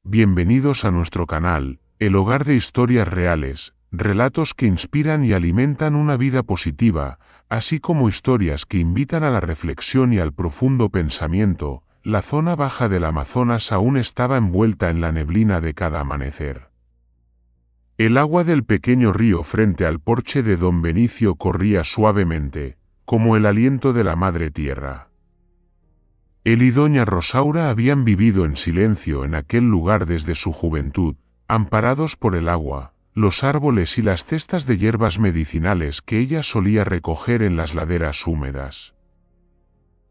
Bienvenidos a nuestro canal, el hogar de historias reales, relatos que inspiran y alimentan una vida positiva, así como historias que invitan a la reflexión y al profundo pensamiento. La zona baja del Amazonas aún estaba envuelta en la neblina de cada amanecer. El agua del pequeño río frente al porche de don Benicio corría suavemente, como el aliento de la madre tierra. Él y doña Rosaura habían vivido en silencio en aquel lugar desde su juventud, amparados por el agua, los árboles y las cestas de hierbas medicinales que ella solía recoger en las laderas húmedas.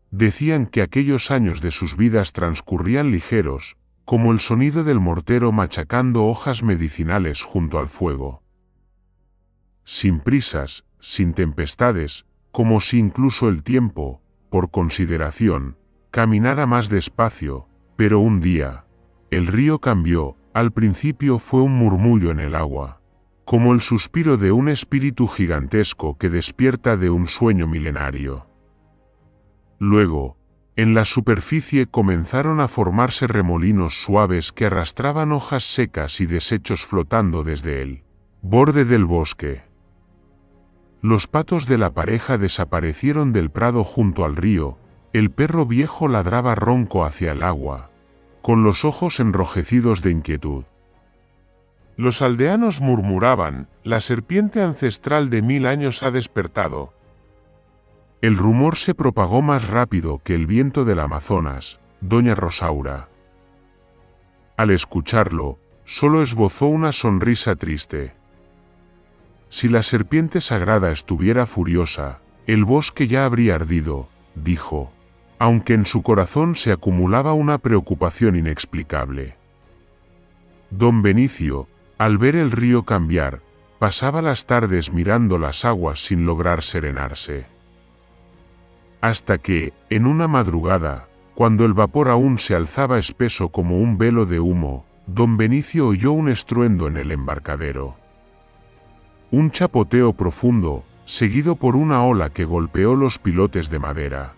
Decían que aquellos años de sus vidas transcurrían ligeros, como el sonido del mortero machacando hojas medicinales junto al fuego. Sin prisas, sin tempestades, como si incluso el tiempo, por consideración, caminara más despacio, pero un día, el río cambió. Al principio fue un murmullo en el agua, como el suspiro de un espíritu gigantesco que despierta de un sueño milenario. Luego, en la superficie comenzaron a formarse remolinos suaves que arrastraban hojas secas y desechos flotando desde el borde del bosque. Los patos de la pareja desaparecieron del prado junto al río. El perro viejo ladraba ronco hacia el agua, con los ojos enrojecidos de inquietud. Los aldeanos murmuraban: la serpiente ancestral de 1000 años ha despertado. El rumor se propagó más rápido que el viento del Amazonas. Doña Rosaura, al escucharlo, solo esbozó una sonrisa triste. Si la serpiente sagrada estuviera furiosa, el bosque ya habría ardido, dijo, aunque en su corazón se acumulaba una preocupación inexplicable. Don Benicio, al ver el río cambiar, pasaba las tardes mirando las aguas sin lograr serenarse. Hasta que, en una madrugada, cuando el vapor aún se alzaba espeso como un velo de humo, don Benicio oyó un estruendo en el embarcadero. Un chapoteo profundo, seguido por una ola que golpeó los pilotes de madera.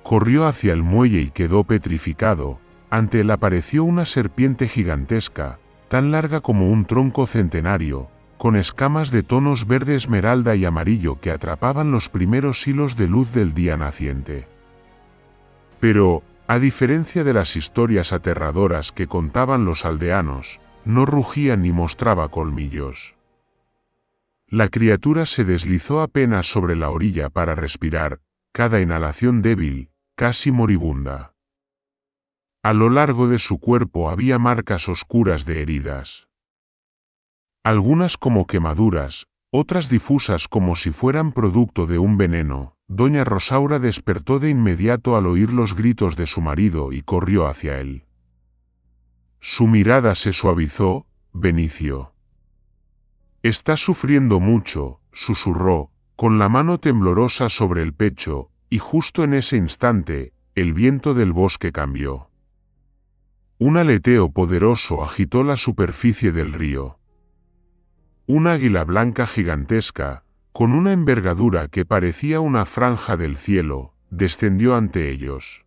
Corrió hacia el muelle y quedó petrificado. Ante él apareció una serpiente gigantesca, tan larga como un tronco centenario, con escamas de tonos verde esmeralda y amarillo que atrapaban los primeros hilos de luz del día naciente. Pero, a diferencia de las historias aterradoras que contaban los aldeanos, no rugía ni mostraba colmillos. La criatura se deslizó apenas sobre la orilla para respirar, cada inhalación débil, casi moribunda. A lo largo de su cuerpo había marcas oscuras de heridas. Algunas como quemaduras, otras difusas como si fueran producto de un veneno. Doña Rosaura despertó de inmediato al oír los gritos de su marido y corrió hacia él. Su mirada se suavizó. Benicio, «Estás sufriendo mucho», susurró, con la mano temblorosa sobre el pecho, y justo en ese instante, el viento del bosque cambió. Un aleteo poderoso agitó la superficie del río. Un águila blanca gigantesca, con una envergadura que parecía una franja del cielo, descendió ante ellos.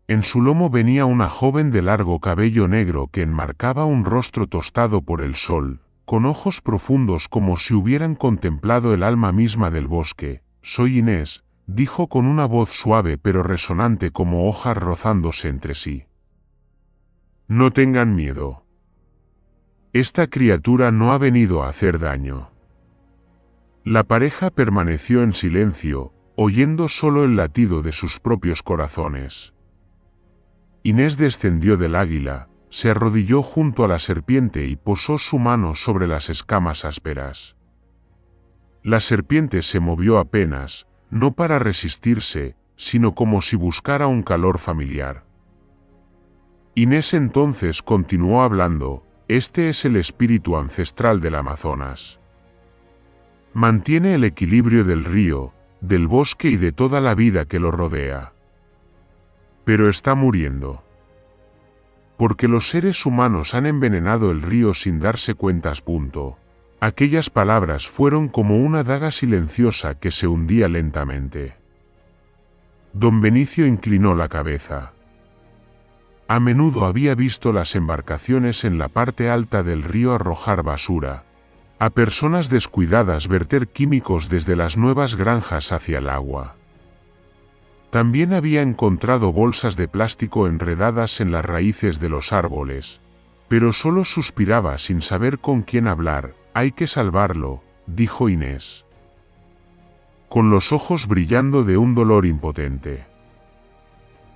En su lomo venía una joven de largo cabello negro que enmarcaba un rostro tostado por el sol, con ojos profundos como si hubieran contemplado el alma misma del bosque. «Soy Inés», dijo con una voz suave pero resonante como hojas rozándose entre sí. «No tengan miedo. Esta criatura no ha venido a hacer daño». La pareja permaneció en silencio, oyendo solo el latido de sus propios corazones. Inés descendió del águila, se arrodilló junto a la serpiente y posó su mano sobre las escamas ásperas. La serpiente se movió apenas, no para resistirse, sino como si buscara un calor familiar. Inés entonces continuó hablando: «Este es el espíritu ancestral del Amazonas. Mantiene el equilibrio del río, del bosque y de toda la vida que lo rodea. Pero está muriendo. Porque los seres humanos han envenenado el río sin darse cuenta». Aquellas palabras fueron como una daga silenciosa que se hundía lentamente. Don Benicio inclinó la cabeza. A menudo había visto las embarcaciones en la parte alta del río arrojar basura, a personas descuidadas verter químicos desde las nuevas granjas hacia el agua. También había encontrado bolsas de plástico enredadas en las raíces de los árboles, pero solo suspiraba sin saber con quién hablar. «Hay que salvarlo», dijo Inés, con los ojos brillando de un dolor impotente.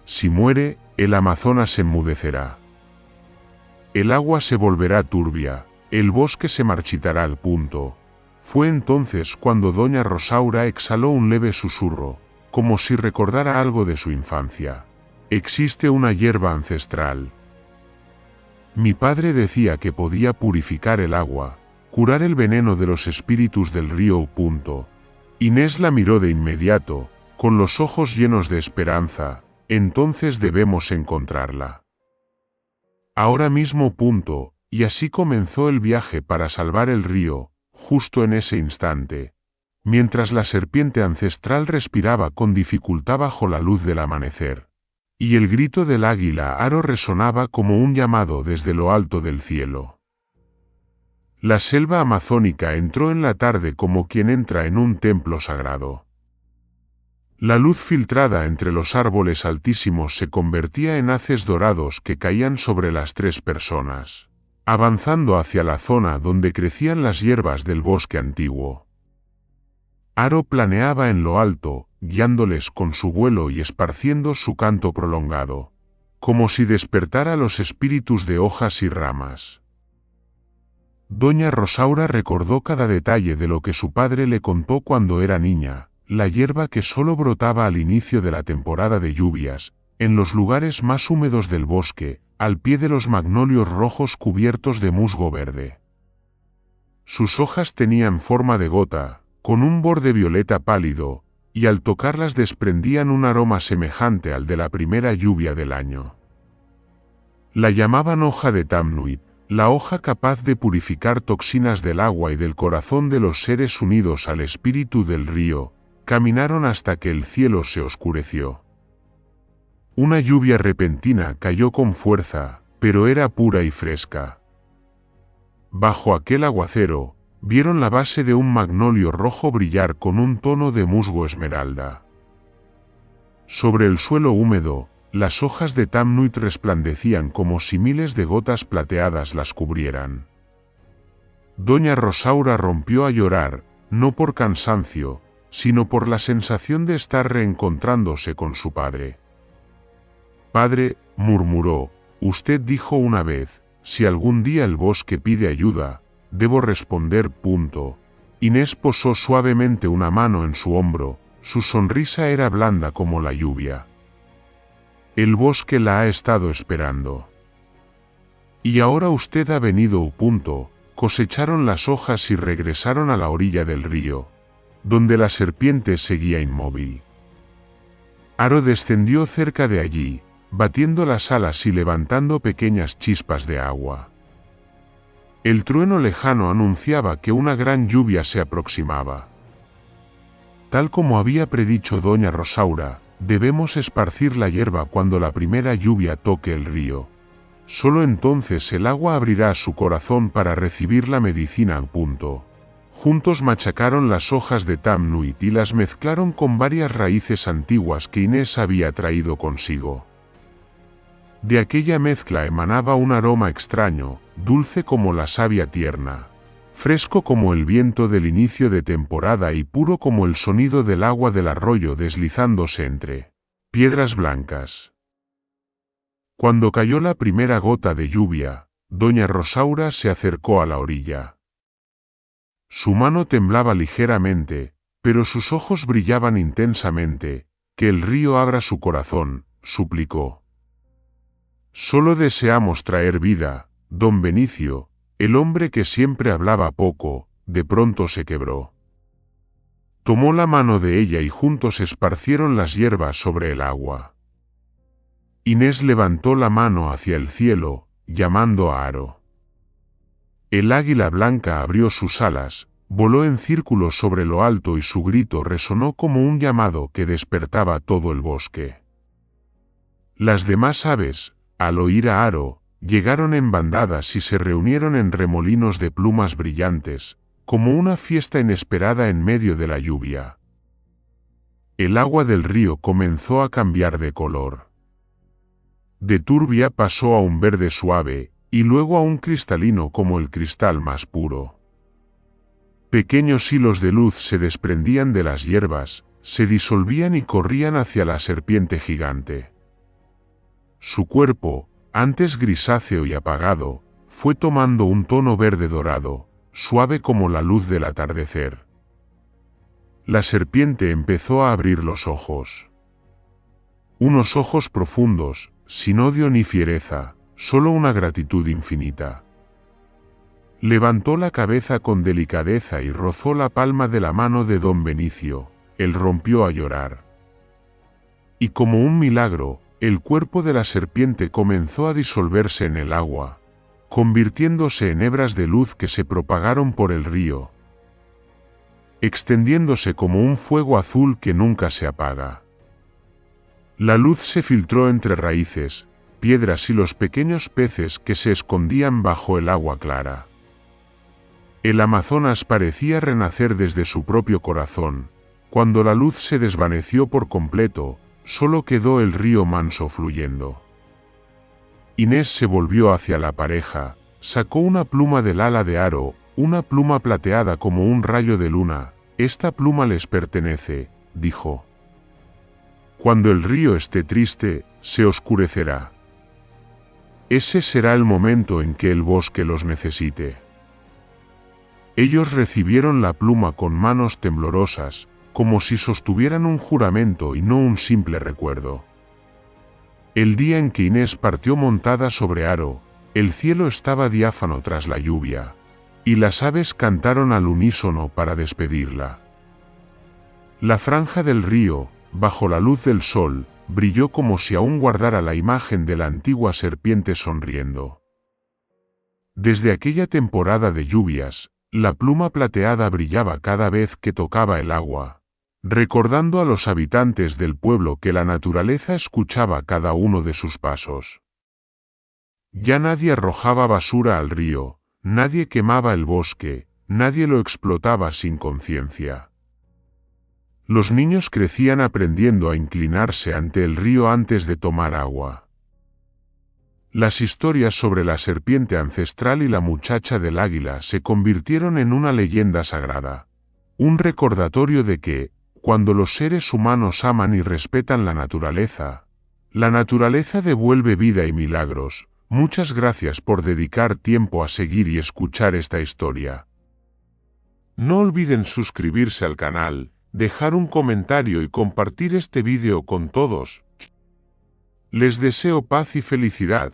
«Si muere, el Amazonas enmudecerá. El agua se volverá turbia, el bosque se marchitará al punto». Fue entonces cuando doña Rosaura exhaló un leve susurro, como si recordara algo de su infancia. «Existe una hierba ancestral. Mi padre decía que podía purificar el agua, curar el veneno de los espíritus del río. Inés la miró de inmediato, con los ojos llenos de esperanza. «Entonces debemos encontrarla. Ahora mismo. Y así comenzó el viaje para salvar el río. Justo en ese instante, mientras la serpiente ancestral respiraba con dificultad bajo la luz del amanecer, y el grito del águila aro resonaba como un llamado desde lo alto del cielo. La selva amazónica entró en la tarde como quien entra en un templo sagrado. La luz filtrada entre los árboles altísimos se convertía en haces dorados que caían sobre las tres personas, avanzando hacia la zona donde crecían las hierbas del bosque antiguo. Aro planeaba en lo alto, guiándoles con su vuelo y esparciendo su canto prolongado, como si despertara los espíritus de hojas y ramas. Doña Rosaura recordó cada detalle de lo que su padre le contó cuando era niña, la hierba que solo brotaba al inicio de la temporada de lluvias, en los lugares más húmedos del bosque, al pie de los magnolios rojos cubiertos de musgo verde. Sus hojas tenían forma de gota, con un borde violeta pálido, y al tocarlas desprendían un aroma semejante al de la primera lluvia del año. La llamaban hoja de Tamnuit, la hoja capaz de purificar toxinas del agua y del corazón de los seres unidos al espíritu del río. Caminaron hasta que el cielo se oscureció. Una lluvia repentina cayó con fuerza, pero era pura y fresca. Bajo aquel aguacero, vieron la base de un magnolio rojo brillar con un tono de musgo esmeralda. Sobre el suelo húmedo, las hojas de Tamnuit resplandecían como si miles de gotas plateadas las cubrieran. Doña Rosaura rompió a llorar, no por cansancio, sino por la sensación de estar reencontrándose con su padre. «Padre», murmuró, «usted dijo una vez, si algún día el bosque pide ayuda, debo responder. Inés posó suavemente una mano en su hombro, su sonrisa era blanda como la lluvia. «El bosque la ha estado esperando. Y ahora usted ha venido. Cosecharon las hojas y regresaron a la orilla del río, donde la serpiente seguía inmóvil. Aro descendió cerca de allí, batiendo las alas y levantando pequeñas chispas de agua. El trueno lejano anunciaba que una gran lluvia se aproximaba. Tal como había predicho doña Rosaura, debemos esparcir la hierba cuando la primera lluvia toque el río. Solo entonces el agua abrirá su corazón para recibir la medicina. Juntos machacaron las hojas de Tamnuit y las mezclaron con varias raíces antiguas que Inés había traído consigo. De aquella mezcla emanaba un aroma extraño, dulce como la savia tierna, fresco como el viento del inicio de temporada y puro como el sonido del agua del arroyo deslizándose entre piedras blancas. Cuando cayó la primera gota de lluvia, doña Rosaura se acercó a la orilla. Su mano temblaba ligeramente, pero sus ojos brillaban intensamente. «Que el río abra su corazón», suplicó. «Solo deseamos traer vida». Don Benicio, el hombre que siempre hablaba poco, de pronto se quebró. Tomó la mano de ella y juntos esparcieron las hierbas sobre el agua. Inés levantó la mano hacia el cielo, llamando a Aro. El águila blanca abrió sus alas, voló en círculos sobre lo alto y su grito resonó como un llamado que despertaba todo el bosque. Las demás aves, al oír a Aro, llegaron en bandadas y se reunieron en remolinos de plumas brillantes, como una fiesta inesperada en medio de la lluvia. El agua del río comenzó a cambiar de color. De turbia pasó a un verde suave, y luego a un cristalino como el cristal más puro. Pequeños hilos de luz se desprendían de las hierbas, se disolvían y corrían hacia la serpiente gigante. Su cuerpo, antes grisáceo y apagado, fue tomando un tono verde dorado, suave como la luz del atardecer. La serpiente empezó a abrir los ojos. Unos ojos profundos, sin odio ni fiereza, solo una gratitud infinita. Levantó la cabeza con delicadeza y rozó la palma de la mano de don Benicio. Él rompió a llorar. Y como un milagro, el cuerpo de la serpiente comenzó a disolverse en el agua, convirtiéndose en hebras de luz que se propagaron por el río, extendiéndose como un fuego azul que nunca se apaga. La luz se filtró entre raíces, piedras y los pequeños peces que se escondían bajo el agua clara. El Amazonas parecía renacer desde su propio corazón. Cuando la luz se desvaneció por completo, solo quedó el río manso fluyendo. Inés se volvió hacia la pareja, sacó una pluma del ala de Aro, una pluma plateada como un rayo de luna. «Esta pluma les pertenece», dijo. «Cuando el río esté triste, se oscurecerá. Ese será el momento en que el bosque los necesite». Ellos recibieron la pluma con manos temblorosas, como si sostuvieran un juramento y no un simple recuerdo. El día en que Inés partió montada sobre Aro, el cielo estaba diáfano tras la lluvia, y las aves cantaron al unísono para despedirla. La franja del río, bajo la luz del sol, brilló como si aún guardara la imagen de la antigua serpiente sonriendo. Desde aquella temporada de lluvias, la pluma plateada brillaba cada vez que tocaba el agua, recordando a los habitantes del pueblo que la naturaleza escuchaba cada uno de sus pasos. Ya nadie arrojaba basura al río, nadie quemaba el bosque, nadie lo explotaba sin conciencia. Los niños crecían aprendiendo a inclinarse ante el río antes de tomar agua. Las historias sobre la serpiente ancestral y la muchacha del águila se convirtieron en una leyenda sagrada, un recordatorio de que, cuando los seres humanos aman y respetan la naturaleza devuelve vida y milagros. Muchas gracias por dedicar tiempo a seguir y escuchar esta historia. No olviden suscribirse al canal, dejar un comentario y compartir este vídeo con todos. Les deseo paz y felicidad.